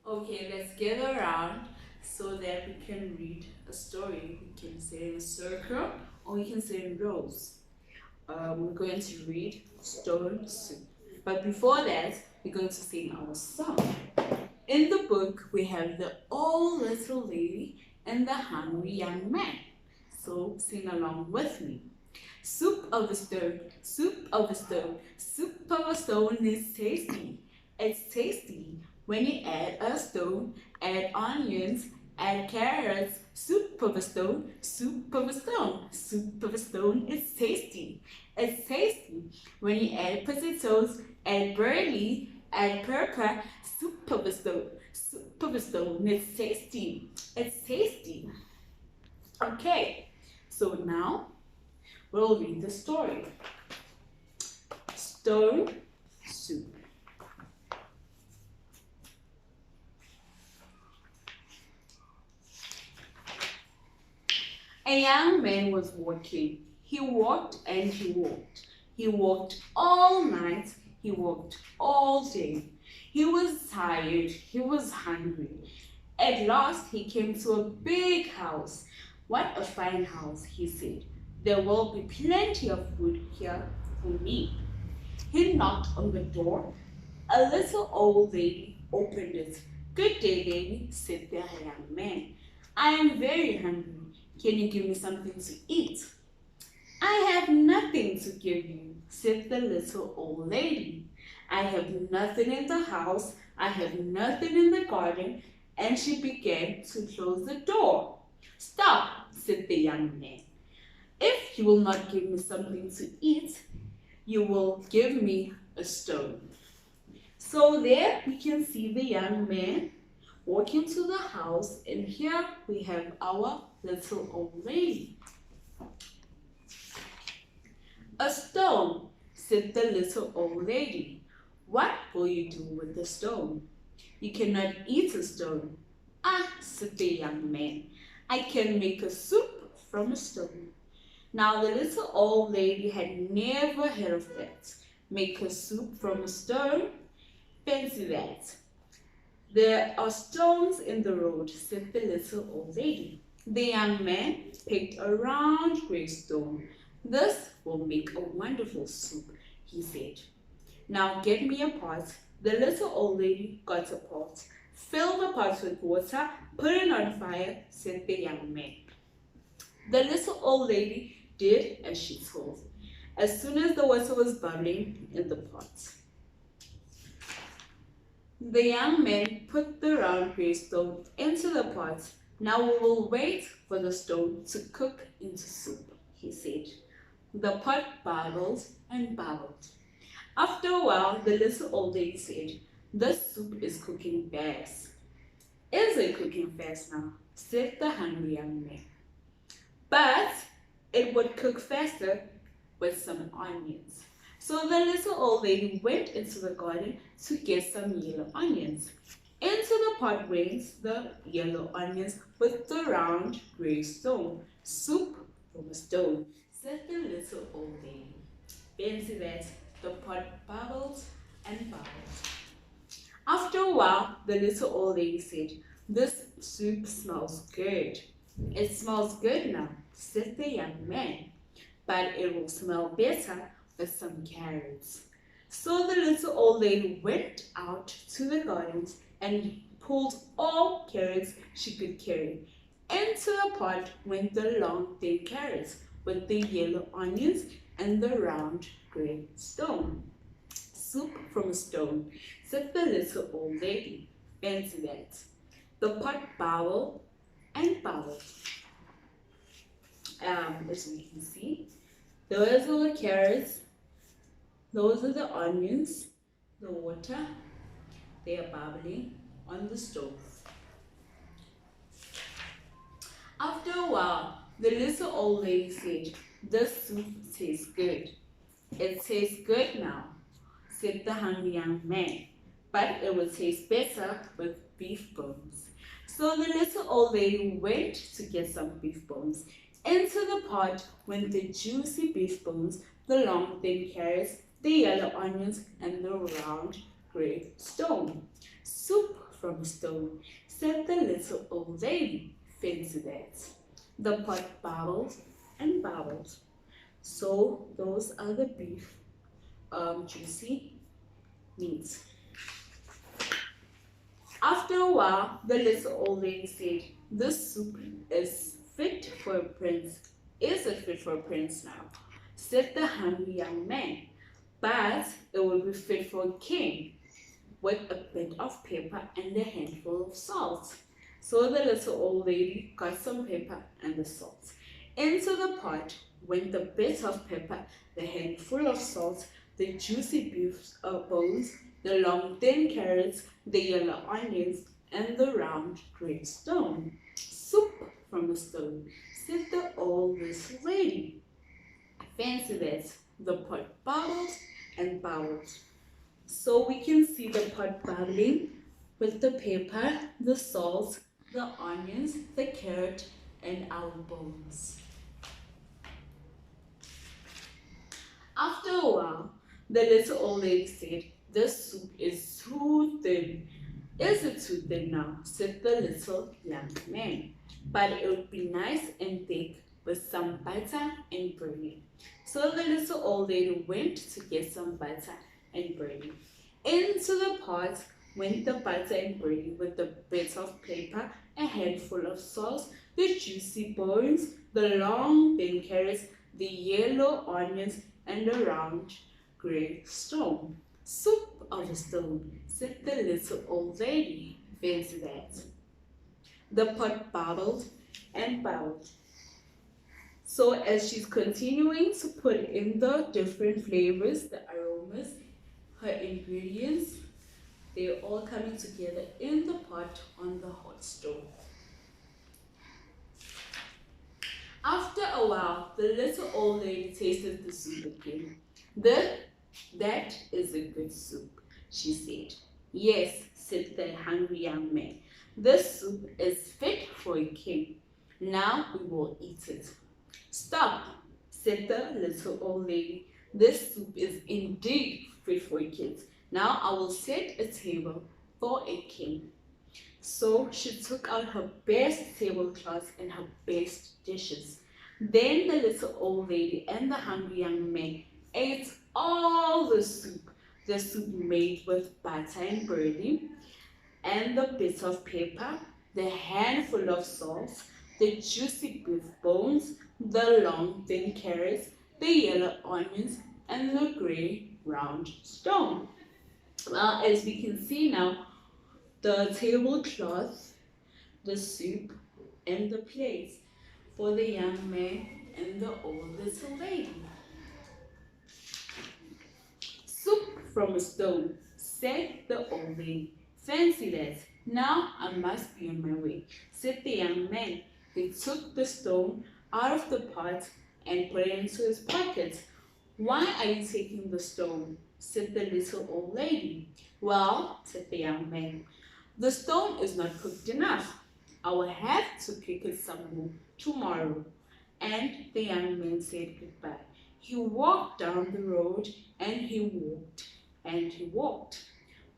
Okay, let's gather around so that we can read a story. We can sit in a circle or we can sit in rows. We're going to read Stone Soup. But before that, we're going to sing our song. In the book, we have the old little lady and the hungry young man. So sing along with me. Soup of a stone, soup of a stone, soup of a stone is tasty. It's tasty when you add a stone, add onions, add carrots. Soup of a stone, soup of a stone, soup of a stone is tasty. It's tasty when you add potatoes, add barley, add pepper. Soup of a stone, soup of a stone is tasty. It's tasty. Okay, so now we'll read the story. Stone Soup. A young man was walking. He walked and he walked. He walked all night. He walked all day. He was tired. He was hungry. At last, he came to a big house. What a fine house, he said. There will be plenty of food here for me. He knocked on the door. A little old lady opened it. Good day, lady, said the young man. I am very hungry. Can you give me something to eat? I have nothing to give you, said the little old lady. I have nothing in the house. I have nothing in the garden. And she began to close the door. Stop, said the young man. If you will not give me something to eat, you will give me a stone. So there we can see the young man walking to the house, and here we have our little old lady. A stone, said the little old lady. What will you do with the stone? You cannot eat a stone. Ah, said the young man, I can make a soup from a stone. Now the little old lady had never heard of that. Make a soup from a stone? Fancy that. There are stones in the road, said the little old lady. The young man picked a round grey stone. This will make a wonderful soup, he said. Now get me a pot. The little old lady got a pot. Fill the pot with water, put it on fire, said the young man. The little old lady did as she told. As soon as the water was bubbling in the pot, the young man put the round grey stone into the pot. Now we will wait for the stone to cook into soup, he said. The pot bubbled and bubbled. After a while, the little old lady said, this soup is cooking fast. Is it cooking fast now? Said the hungry young man. But it would cook faster with some onions. So the little old lady went into the garden to get some yellow onions. Into the pot went the yellow onions with the round grey stone. Soup from a stone, said the little old lady. Fancy that, the pot bubbled and bubbled. After a while, the little old lady said, this soup smells good. It smells good now, said the young man, but it will smell better with some carrots. So the little old lady went out to the gardens and pulled all carrots she could carry. Into the pot went the long thin carrots with the yellow onions and the round grey stone. Soup from a stone, said the little old lady. Fancy that. The pot bubbled and bubbled. As we can see, those are the carrots, those are the onions, the water, they are bubbling on the stove. After a while, the little old lady said, this soup tastes good. It tastes good now, said the hungry young man, but it will taste better with beef bones. So the little old lady went to get some beef bones. Into the pot went the juicy beef bones, the long thin carrots, the yellow onions, and the round grey stone. Soup from from a stone, said the little old lady. Fancy that. The pot bubbled and bubbled. So those are the beef juicy meats. After a while, the little old lady said, "This soup is fit for a prince." "Is it fit for a prince now?" said the hungry young man. "But it will be fit for a king, with a bit of pepper and a handful of salt." So the little old lady got some pepper and the salt. Into the pot went the bit of pepper, the handful of salt, the juicy beef bones, the long thin carrots, the yellow onions, and the round grey stone. "Soup from a stone," said the old little lady. Fancy that. The pot bubbled and bubbled. So we can see the pot bubbling with the pepper, the salt, the onions, the carrot, and our bones. After a while, the little old lady said, "This soup is too thin." "Is it too thin now?" said the little young man. "But it would be nice and thick with some butter and bread." So the little old lady went to get some butter and bread. Into the pot went the butter and bread with the bit of pepper, a handful of salt, the juicy bones, the long thin carrots, the yellow onions, and a round grey stone. "Soup of a stone," said the little old lady. Fancy that. The pot bubbled and bubbled. So as she's continuing to put in the different flavors, the aromas, her ingredients, they're all coming together in the pot on the hot stove. After a while, the little old lady tasted the soup again. "That is a good soup," she said. "Yes," said the hungry young man. "This soup is fit for a king. Now we will eat it." "Stop," said the little old lady. "This soup is indeed fit for a king. Now I will set a table for a king." So she took out her best tablecloth and her best dishes. Then the little old lady and the hungry young man ate all the soup made with butter and bread, and the bit of pepper, the handful of salt, the juicy beef bones, the long thin carrots, the yellow onions, and the grey round stone. Well, as we can see now, the tablecloth, the soup, and the plates for the young man and the old little lady. "Soup from a stone," said the old lady. "Fancy that. Now I must be on my way," said the young man. He took the stone out of the pot and put it into his pocket. "Why are you taking the stone?" said the little old lady. "Well," said the young man, "the stone is not cooked enough. I will have to cook it some more tomorrow." And the young man said goodbye. He walked down the road and he walked and he walked.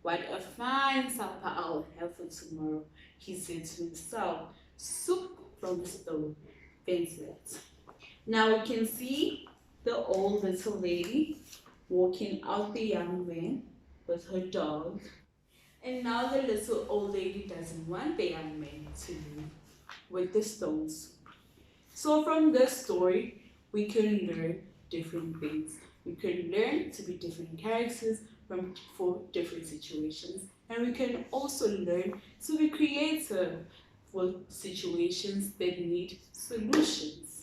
"What a fine supper I'll have for tomorrow," he said to himself. "Soup from a stone." Fancy that. Now we can see the old little lady walking out the young man with her dog. And now the little old lady doesn't want the young man to leave with the stone soup. So from this story, we can learn different things. We can learn to be different characters for different situations. And we can also learn to be creative for situations that need solutions.